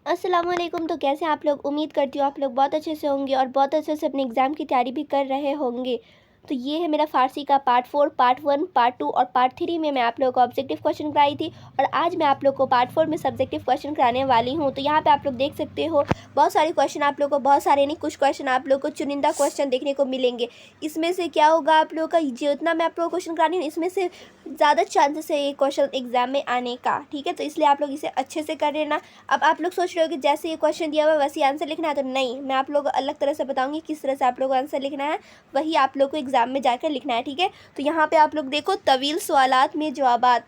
अस्सलाम वालेकुम। तो कैसे हैं आप लोग? उम्मीद करती हूँ आप लोग बहुत अच्छे से होंगे और बहुत अच्छे से अपने एग्ज़ाम की तैयारी भी कर रहे होंगे। तो ये है मेरा फ़ारसी का पार्ट 4, पार्ट 1, पार्ट 2 और पार्ट 3 में मैं आप लोगों को ऑब्जेक्टिव क्वेश्चन कराई थी और आज मैं आप लोग को पार्ट 4 में सब्जेक्टिव क्वेश्चन कराने वाली हूँ। तो यहाँ पे आप लोग देख सकते हो बहुत सारे क्वेश्चन आप लोग को, बहुत सारे नहीं, कुछ क्वेश्चन आप लोग को चुनिंदा क्वेश्चन देखने को मिलेंगे। इसमें से क्या होगा, आप लोग का जितना मैं आप लोग को क्वेश्चन करा रही हूँ इसमें से ज़्यादा चांसेस है ये क्वेश्चन एग्जाम में आने का। ठीक है, तो इसलिए आप लोग इसे अच्छे से कर लेना। अब आप लोग सोच रहे हो कि जैसे ये क्वेश्चन दिया हुआ है वैसे आंसर लिखना है, तो नहीं, मैं आप लोग को अलग तरह से बताऊंगी किस तरह से आप लोग को आंसर लिखना है। वही आप लोग को एग्जाम में जाकर लिखना है। ठीक है, तो यहाँ पे आप लोग देखो तवील सवालात में जवाबात।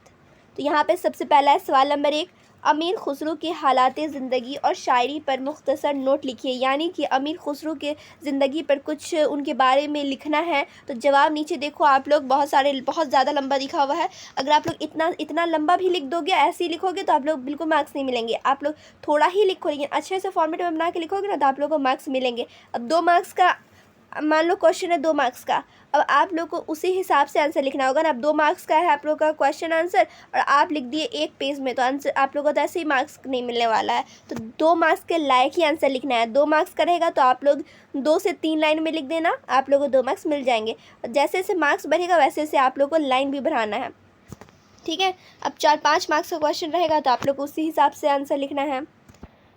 तो यहाँ पे सबसे पहला है सवाल नंबर 1, अमीर खुसरो के हालात ज़िंदगी और शायरी पर मुख्तसर नोट लिखिए। यानी कि अमीर खुसरो के ज़िंदगी पर कुछ उनके बारे में लिखना है। तो जवाब नीचे देखो आप लोग, बहुत ज़्यादा लंबा लिखा हुआ है। अगर आप लोग इतना इतना लंबा भी लिख दोगे, ऐसे ही लिखोगे, तो आप लोग बिल्कुल मार्क्स नहीं मिलेंगे। आप लोग थोड़ा ही लिखो लेकिन अच्छे से फॉर्मेट में बना के लिखोगे ना, तो आप लोग को मार्क्स मिलेंगे। अब 2 मार्क्स का मान लो क्वेश्चन है, 2 मार्क्स का। अब आप लोग को उसी हिसाब से आंसर लिखना होगा ना। अब 2 मार्क्स का है आप लोग का क्वेश्चन आंसर और आप लिख दिए 1 पेज में, तो आंसर आप लोगों को तो ऐसे ही मार्क्स नहीं मिलने वाला है। तो 2 मार्क्स के लायक ही आंसर लिखना है। 2 मार्क्स का रहेगा तो आप लोग 2 से 3 लाइन में लिख देना, आप लोगों को 2 मार्क्स मिल जाएंगे। जैसे जैसे मार्क्स बढ़ेगा वैसे वैसे आप लोग को लाइन भी बढ़ाना है। ठीक है, अब 4-5 मार्क्स का क्वेश्चन रहेगा तो आप लोग को उसी हिसाब से आंसर लिखना है।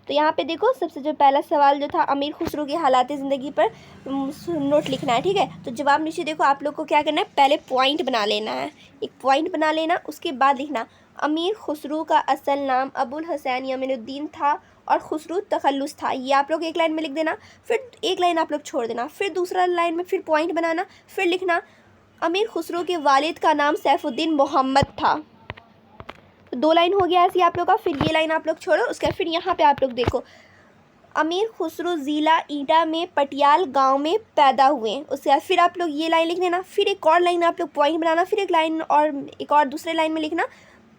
तो यहाँ पे देखो सबसे जो पहला सवाल जो था, अमीर खुसरो की हालात ज़िंदगी पर नोट लिखना है। ठीक है, तो जवाब नीचे देखो आप लोग को क्या करना है, पहले पॉइंट बना लेना है। एक पॉइंट बना लेना, उसके बाद लिखना अमीर खुसरो का असल नाम अबुल हसैन यमीनुद्दीन था और खुसरो तखल्लुस था। ये आप लोग एक लाइन में लिख देना, फिर एक लाइन आप लोग छोड़ देना, फिर दूसरा लाइन में फिर पॉइंट बनाना, फिर लिखना अमीर खुसरो के वालिद का नाम सैफुद्दीन मोहम्मद था। तो 2 लाइन हो गया ऐसे आप लोग का। फिर ये लाइन आप लोग छोड़ो, उसके फिर यहाँ पे आप लोग देखो अमीर खुसरो ज़िला ईटा में पटियाल गांव में पैदा हुए। उसके बाद फिर आप लोग ये लाइन लिख देना, फिर एक और लाइन आप लोग पॉइंट बनाना, फिर एक लाइन और एक और दूसरे लाइन में लिखना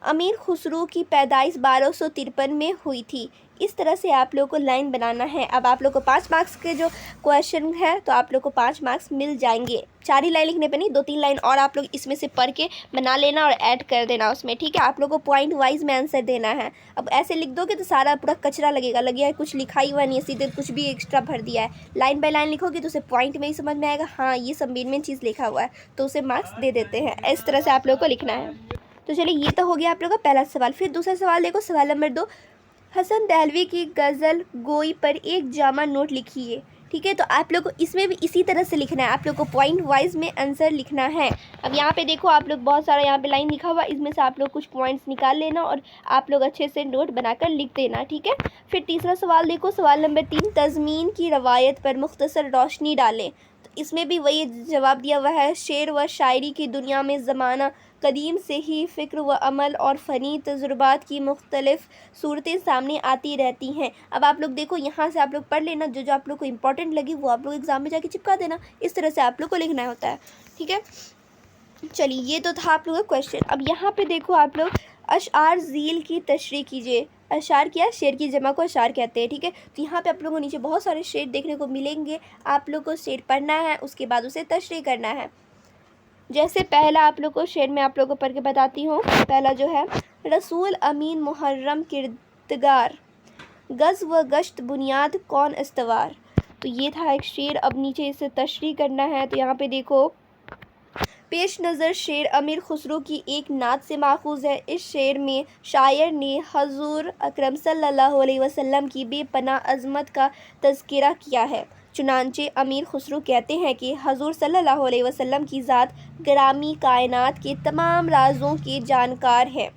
अमीर खुसरो की पैदाइश 1253 में हुई थी। इस तरह से आप लोग को लाइन बनाना है। अब आप लोग को 5 मार्क्स के जो क्वेश्चन है तो आप लोग को 5 मार्क्स मिल जाएंगे। 4 ही लाइन लिखने पे नहीं, 2-3 लाइन और आप लोग इसमें से पढ़ के बना लेना और ऐड कर देना उसमें। ठीक है, आप लोग को पॉइंट वाइज में आंसर देना है। अब ऐसे लिख दोगे तो सारा पूरा कचरा लगेगा कुछ लिखा ही हुआ नहीं है, सीधे कुछ भी एक्स्ट्रा भर दिया है। लाइन बाय लाइन लिखोगे तो उसे पॉइंट में ही समझ में आएगा, हाँ ये सब मेन चीज़ लिखा हुआ है, तो उसे मार्क्स दे देते हैं। इस तरह से आप लोग को लिखना है। तो चलिए, ये तो हो गया आप लोगों का पहला सवाल। फिर दूसरा सवाल देखो, सवाल नंबर 2, हसन दहलवी की गज़ल गोई पर एक जामा नोट लिखिए। ठीक है, तो आप लोग को इसमें भी इसी तरह से लिखना है, आप लोग को पॉइंट वाइज में आंसर लिखना है। अब यहाँ पे देखो आप लोग बहुत सारा यहाँ पे लाइन लिखा हुआ, इसमें से आप लोग कुछ पॉइंट्स निकाल लेना और आप लोग अच्छे से नोट बनाकर लिख देना। ठीक है, फिर तीसरा सवाल देखो, सवाल नंबर 3, तज़मीन की रवायत पर मुख्तसर रोशनी डालें। तो इसमें भी वही जवाब दिया हुआ है, शेर व शायरी की दुनिया में ज़माना कदीम से ही फ़िक्र व अमल और फ़नी तजुर्बात की मुख्तलिफ़ सूरतें सामने आती रहती हैं। अब आप लोग देखो यहाँ से आप लोग पढ़ लेना, जो जो आप लोग को इंपॉर्टेंट लगी वो आप लोग एग्ज़ाम में जाके चिपका देना। इस तरह से आप लोग को लिखना होता है। ठीक है, चलिए ये तो था आप लोगों का क्वेश्चन। अब यहाँ पे देखो आप लोग अशआर ज़ील की तशरीह कीजिए। अशार क्या, शेर की जमा को अशार कहते हैं। ठीक है, तो यहाँ पे आप लोगों को नीचे बहुत सारे शेर देखने को मिलेंगे, आप लोग को शेर पढ़ना है, उसके बाद उसे तशरीह करना है। जैसे पहला आप लोग को शेर में आप लोग को पढ़ के बताती हूँ। पहला जो है, रसूल अमीन मुहर्रम किरदगार, गज़ व गश्त बुनियाद कौन इस्तवार। तो ये था एक शेर। अब नीचे इसे तशरीह करना है। तो यहाँ पे देखो, पेश नज़र शेर अमीर खुसरो की एक नात से माखूज़ है। इस शेर में शायर ने हजूर अकरम सल्लल्लाहु अलैहि वसल्लम की बेपनाह अज़मत का तज़किरा किया है। चुनांचे अमीर खुसरो कहते हैं कि हजूर सल्लल्लाहु अलैहि वसल्लम की ज़ात ग्रामी कायनात के तमाम राज़ों के जानकार है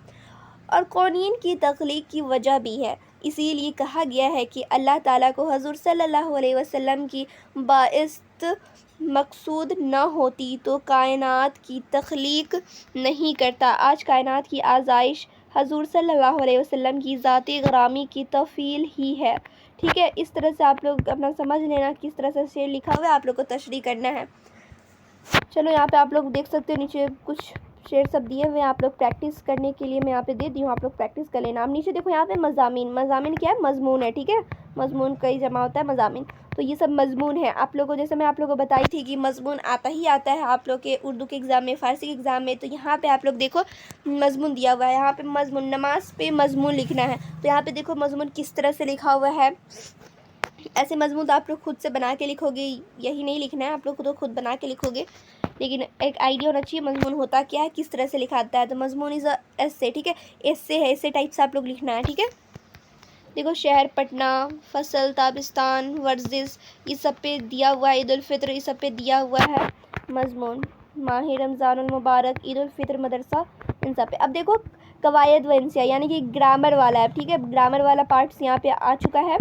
और कौनीन की तख्लीक की वजह भी है। इसीलिए कहा गया है कि अल्लाह ताला को हजूर सल्लल्लाहु अलैहि वसल्लम की बाइस्त मकसूद न होती तो कायनात की तख्लीक नहीं करता। आज कायनात की आज़ाइश हजूर सल्लल्लाहु अलैहि वसल्लम की ज़ाती ग्रामी की तफ़ील ही है। ठीक है, इस तरह से आप लोग अपना समझ लेना किस तरह से शेर लिखा हुआ है, आप लोग को तशरीह करना है। चलो यहाँ पे आप लोग देख सकते हो नीचे कुछ शेर सब दिए हुए हैं, आप लोग प्रैक्टिस करने के लिए मैं यहाँ पे दे दी हूँ, आप लोग प्रैक्टिस कर लेना। अब नीचे देखो यहाँ पे मज़ामीन, मज़ामीन क्या है, मज़मून है। ठीक है, मज़मून कई जमा होता है मज़ामिन। तो ये सब मज़मून है। आप लोगों को जैसे मैं आप लोगों को बताई थी कि मज़मून आता ही आता है आप लोग के उर्दू के एग्ज़ाम में, फ़ारसी के एग्ज़ाम में। तो यहाँ पे आप लोग देखो मज़मून दिया हुआ है, यहाँ पे मज़मून, नमाज़ पे मज़मून लिखना है। तो यहाँ पे देखो मज़मून किस तरह से लिखा हुआ है। ऐसे मज़मून तो आप लोग खुद से बना के लिखोगे, यही नहीं लिखना है, आप लोग तो खुद बना के लिखोगे, लेकिन एक आइडिया होना चाहिए मज़मून होता क्या है, किस तरह से लिखाता है। तो मज़मून इज़ अ एस्से, ठीक है, एस्से है, एस्से टाइप से आप लोग लिखना है, ठीक है। देखो शहर पटना, फसल, ताबिस्तान, वर्जिश, ये सब पे दिया हुआ है। ईद उल फित्र, इस सब पे दिया हुआ है मज़मून। माह रमज़ानुल मुबारक, ईद उल फित्र, मदरसा, इन सब पे। अब देखो कवायद व इंसिया यानी कि ग्रामर वाला है, ठीक है, ग्रामर वाला पार्ट्स यहाँ पे आ चुका है।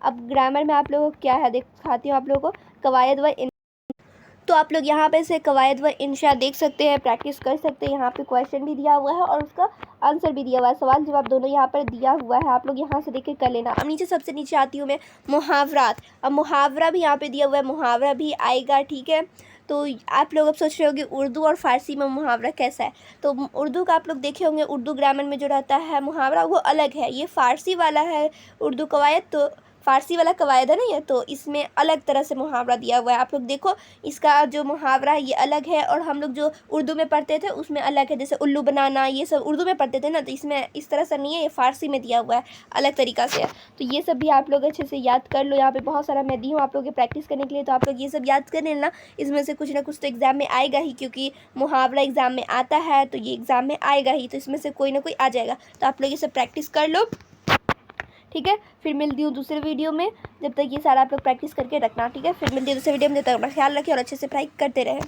अब ग्रामर में आप लोगों को क्या है दिखाती हूँ आप लोगों को, कवायद व। तो आप लोग यहाँ पे से कवायद व इंशा देख सकते हैं, प्रैक्टिस कर सकते हैं। यहाँ पे क्वेश्चन भी दिया हुआ है और उसका आंसर भी दिया हुआ है, सवाल जवाब दोनों यहाँ पर दिया हुआ है, आप लोग यहाँ से देख के कर लेना। अब नीचे सबसे नीचे आती हूँ मैं, मुहावरात। अब मुहावरा भी यहाँ पे दिया हुआ है, मुहावरा भी आएगा, ठीक है। तो आप लोग अब सोच रहे होंगे उर्दू और फ़ारसी में मुहावरा कैसा है। तो उर्दू का आप लोग देखे होंगे, उर्दू ग्रामर में जो रहता है मुहावरा वो अलग है, ये फ़ारसी वाला है उर्दू कवायद, तो फ़ारसी वाला कवायद है ना ये, तो इसमें अलग तरह से मुहावरा दिया हुआ है। आप लोग देखो इसका जो मुहावरा है ये अलग है, और हम लोग जो उर्दू में पढ़ते थे उसमें अलग है। जैसे उल्लू बनाना ये सब उर्दू में पढ़ते थे ना, तो इसमें इस तरह से नहीं है, ये फ़ारसी में दिया हुआ है, अलग तरीक़ा से है। तो ये सब भी आप लोग अच्छे से याद कर लो। यहाँ पे बहुत सारा मैं दी हूँ आप लोग के प्रैक्टिस करने के लिए, तो आप लोग ये सब याद कर लेना। इसमें से कुछ ना कुछ तो एग्ज़ाम में आएगा ही, क्योंकि मुहावरा एग्ज़ाम में आता है तो ये एग्ज़ाम में आएगा ही, तो इसमें से कोई ना कोई आ जाएगा। तो आप लोग ये सब प्रैक्टिस कर लो, ठीक है। फिर मिलती हूँ दूसरे वीडियो में, जब तक ये सारा आप लोग प्रैक्टिस करके रखना, ठीक है। फिर मिलती हूँ दूसरे वीडियो में, जब तक अपना ख्याल रखें और अच्छे से पढ़ाई करते रहें।